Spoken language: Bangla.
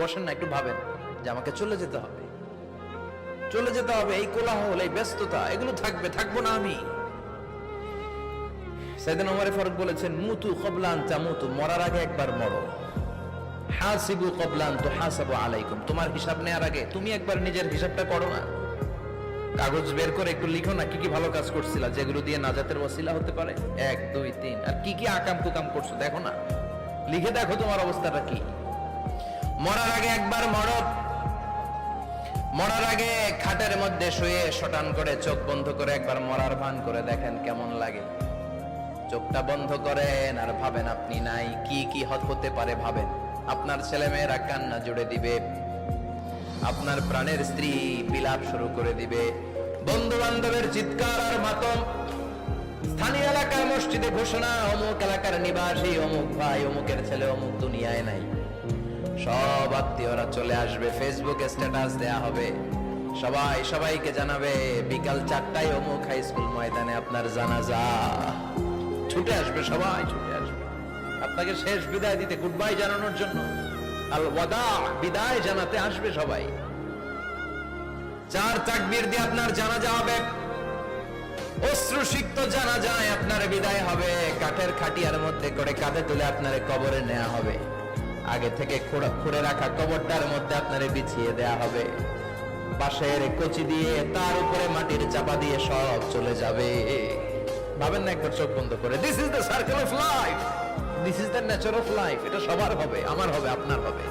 বসেন না, একটু ভাবেন যে আমাকে চলে যেতে হবে, চলে যেতে হবে। এই কোলাহল, এই ব্যস্ততা, এগুলো থাকবে, থাকবো না আমি। সাইয়েদনা ওমর ফারুক বলেছেন, মুতু ক্বাবলা আন তামুতু, মরার আগে একবার মরো। হাসিবু ক্বাবলা আন তুহাসাবু আলাইকুম, তোমার হিসাব নেওয়ার আগে তুমি একবার নিজের হিসাবটা করো না। কাগজ বের করে একটু লিখো না, কি কি ভালো কাজ করছিলা যেগুলো দিয়ে নাজাতের ওসিলা হতে পারে, 1 2 3, আর কি কি আকাম কুকাম করছো দেখো না, লিখে দেখো তোমার অবস্থাটা কি। মরার আগে একবার মরো। মরার আগে খাটের মধ্যে শুয়ে শটান করে চোখ বন্ধ করে একবার মরার ভান করে দেখেন কেমন লাগে। চোখটা বন্ধ করেন আর ভাবেন আপনি নাই, কি কি হতে পারে ভাবেন। আপনার ছেলে মেয়েরা কান্না জুড়ে দিবে, আপনার প্রাণের স্ত্রী বিলাপ শুরু করে দিবে, বন্ধু বান্ধবের চিৎকার আর মাতম, স্থানীয় এলাকার মসজিদে ঘোষণা, অমুক এলাকার নিবাসী অমুক ভাই অমুকের ছেলে অমুক দুনিয়ায় নাই। সব আত্মীয়রা চলে আসবে, ফেসবুকে স্ট্যাটাস দেয়া হবে, সবাই সবাইকে জানাবে বিকাল 4টায় অমুক হাই স্কুল ময়দানে আপনার জানাজা। ছুটে আসবে, সবাই ছুটে আসবে আপনাকে শেষ বিদায় দিতে, গুড বাই জানানোর জন্য, আল ওয়াদা, বিদায় জানাতে আসবে সবাই। 4 তাকবীর দিয়ে আপনার জানাজা হবে, অশ্রুসিক্ত জানাজায় আপনার বিদায় হবে, কাঠের খাটিয়ার মধ্যে করে কাঁধে তুলে আপনার কবরে নেওয়া হবে, আগে থেকে খুঁড়ে রাখা কবরটার মধ্যে আপনার বিছিয়ে দেয়া হবে, বাঁশের কচি দিয়ে তার উপরে মাটির চাপা দিয়ে সব চলে যাবে। ভাবেন না একবার চোখ বন্ধ করে, this is the circle of life, this is the nature of life. এটা সবার হবে, আমার হবে, আপনার হবে।